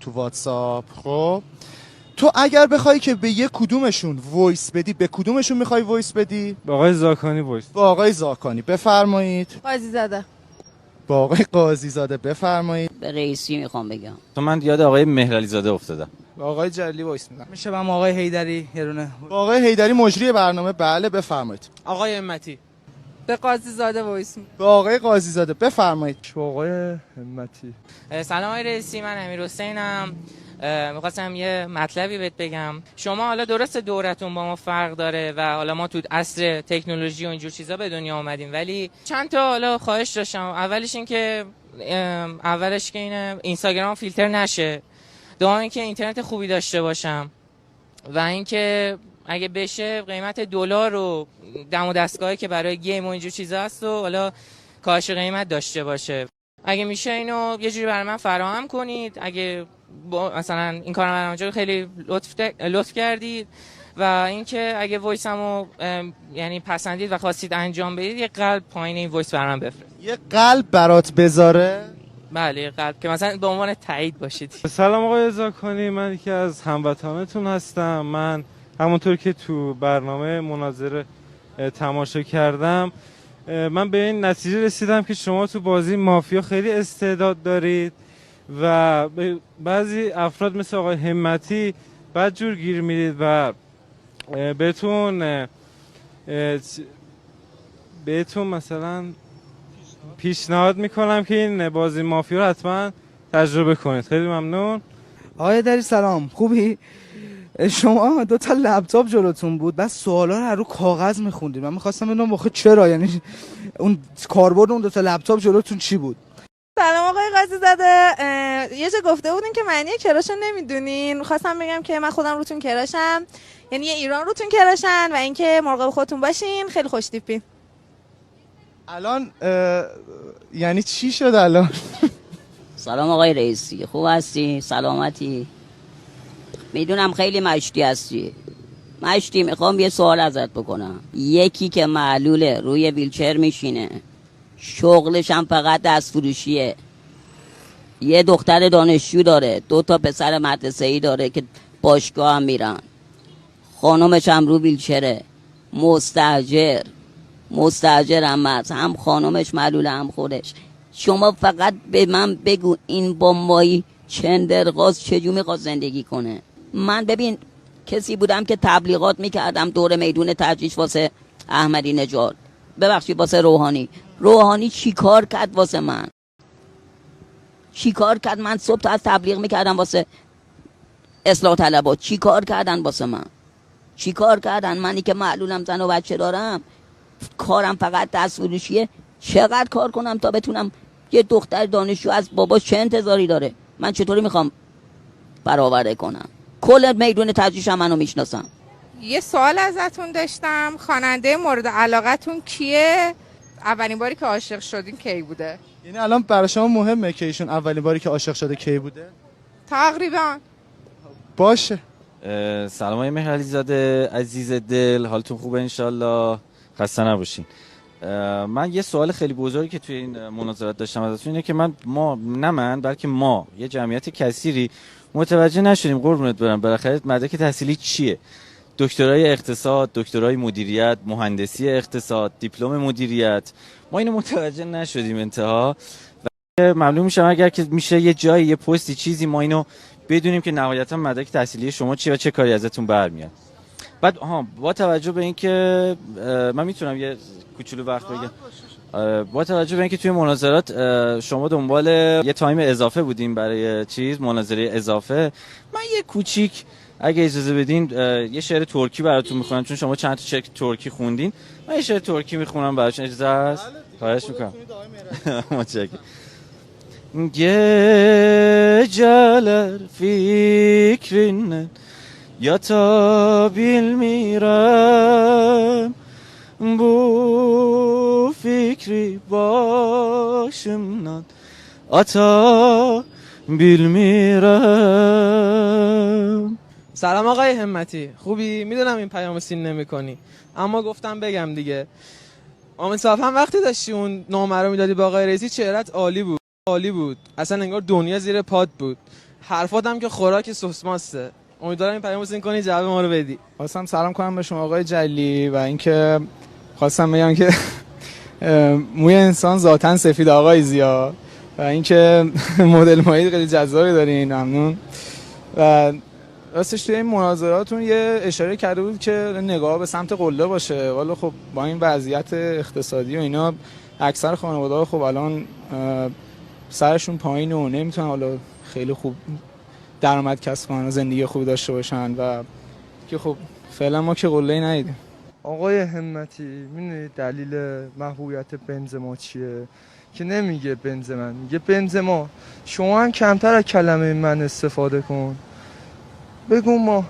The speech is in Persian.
تو واتساپ. خب تو اگر بخوای که به یک کدومشون وایس بدی، به کدومشون میخوای وایس بدی؟ با آقای زاکانی وایس. با آقای زاکانی. بفرمایید. قاضی زاده. با آقای قاضی زاده. بفرمایید. به رئیسی میخوام بگم. تو من یاد آقای مهرعلی زاده افتادم. با آقای جلیلی وایس میدم. میشه با آقای حیدری یه دونه. با آقای حیدری مجری برنامه. بله بفرمایید. آقای همتی. به قاضی زاده وایس. با آقای قاضی زاده. بفرمایید. با آقای همتی. سلام آقای رئیسی، من امیرحسینم. میخواستم یه مطلبی بهت بگم. شما حالا درست دورتون با ما فرق داره و حالا ما تو عصر تکنولوژی و اینجور چیزا به دنیا اومدیم، ولی چند تا حالا خواهش داشتم. اولش که اینه اینستاگرام فیلتر نشه، دوم اینکه اینترنت خوبی داشته باشم و اینکه اگه بشه قیمت دلار و دم و دستگاهی که برای گیم و اینجور چیزا هست و حالا کاهش قیمت داشته باشه. اگه میشه اینو یه جوری برای من فراهم کنید. اگه مثلا این کارو من اونجا خیلی لطف کردید و اینکه اگه وایسمو یعنی پسندید و خواستید انجام بدید یه قلب پایین این وایس برام بفرست. یه قلب برات بذاره. بله یه قلب که مثلا به عنوان تایید باشید. سلام آقای زاکانی، من یکی از هموطنانتون هستم. من همونطور که تو برنامه مناظره تماشا کردم، من به این نتیجه رسیدم که شما تو بازی مافیا خیلی استعداد دارید و بعضی افراد مثل آقای همتی بدجور گیر میدید و بهتون مثلا پیشنهاد میکنم که این بازی مافیا رو حتما تجربه کنید. خیلی ممنون. آقای دری سلام، خوبی؟ شما دو تا لپتاپ جلوتون بود، بعد سوالا رو کاغذ میخوندید. من میخواستم بدونم واقعا چرا، یعنی اون کاربرد اون دو تا لپتاپ جلوتون چی بود؟ سلام آقای قاضی زاده. یه جا گفته بودین که معنی کراشو نمیدونین. خواستم بگم که من خودم روتون کراشم، یعنی یه ایران روتون کراشن و اینکه مراقب خودتون باشین. خیلی خوش تیپین. الان یعنی چی شد الان؟ سلام آقای رئیسی، خوب هستی؟ سلامتی؟ میدونم خیلی مشتی هستی. میخوام یه سوال ازت بکنم. یکی که معلوله روی ویلچر میشینه، شغلش هم فقط دست فروشیه، یه دختر دانشجو داره، 2 تا پسر مدرسه‌ای داره که باشگاه هم میرن، خانمش هم رو ویلچره، مستاجر هم هست، هم خانمش معلوله هم خودش. شما فقط به من بگو این با مایی چندرغاز چجور میخواست زندگی کنه؟ من ببین کسی بودم که تبلیغات میکردم دور میدون تجریش واسه احمدی نژاد، ببخشید واسه روحانی چی کار کرد واسه من؟ چی کار کرد؟ من صبح تا از تبلیغ میکردم واسه اصلاح طلبات، چی کار کردن واسه من؟ چی کار کردن؟ منی که معلولم، زن و بچه دارم، کارم فقط دست فروشیه، چقدر کار کنم تا بتونم؟ یه دختر دانشجو از باباش چه انتظاری داره؟ من چطوری میخوام برآورده کنم؟ کل میدون تجریش هم منو میشناسم. یه سوال ازتون داشتم، خواننده مورد علاقتون کیه؟ اولین باری که عاشق شدین کی بوده؟ یعنی الان برای شما مهمه که ایشون اولین باری که عاشق شده کی بوده؟ تقریبا. باشه. سلام آقای مهرعلی زاده عزیز دل، حالتون خوبه انشالله، خسته نباشین. من یه سوال خیلی بزرگی که توی این مناظرات داشتم ازتون اینه که بلکه ما یه جمعیت کثیری متوجه نشدیم قربونت برم بالاخره مدرک تحصیلی چیه؟ دکترای اقتصاد، دکترای مدیریت، مهندسی اقتصاد، دیپلم مدیریت، ما اینو متوجه نشدیم انتها. و ممنون میشم اگر که میشه یه جایی یه پستی چیزی ما اینو بدونیم که نهایتا مدرک تحصیلی شما چیه و چه کاری ازتون برمیاد. بعد با توجه به اینکه من میتونم یه کوچولو وقت بگم، با توجه به اینکه توی مناظرات شما دنبال یه تایم اضافه بودیم برای مناظره اضافه، من یه کوچیک اگه اجازه بدین یه شعر ترکی براتون میخونم، چون شما چند تا شعر ترکی خوندین، من یه شعر ترکی میخونم براتون، اجازه هست؟ خواهش میکنم. متشکرم. Geceler fikrinle yatabilmirem, bu fikri başımdan atabilmirem. سلام آقای همتی، خوبی؟ میدونم این پیامو سین نمی‌کنی، اما گفتم بگم دیگه. انصافا وقتی داشتی اون نامه رو میدادی به آقای رئیسی چهره‌ت عالی بود، اصلا انگار دنیا زیر پات بود. حرفاتم که خوراک سوسماسته. امیدوارم این پیامو سین کنی جواب ما رو بدی. خواستم سلام کنم به شما آقای جلی و اینکه خواستم بگم که موی انسان ذاتاً سفید آقای زیا و اینکه مدل مایه خیلی جذابی دارین. ممنون. و راستش توی این مناظراتون یه اشاره کرده بود که نگاه به سمت قله باشه، ولی خب با این وضعیت اقتصادی و اینا اکثر خانواده‌ها خب الان سرشون پایینه و نمیتونن حالا خیلی خوب درآمد کسب کنن و زندگی خوبی داشته باشن و که خب فعلا ما که قله‌ای ندیدیم. آقای همتی میدونی دلیل محبوبیت بنزما چیه؟ که نمیگه بنزما، میگه بنزما. شما هم کمتر از کلمه من استفاده کن، بگو ما.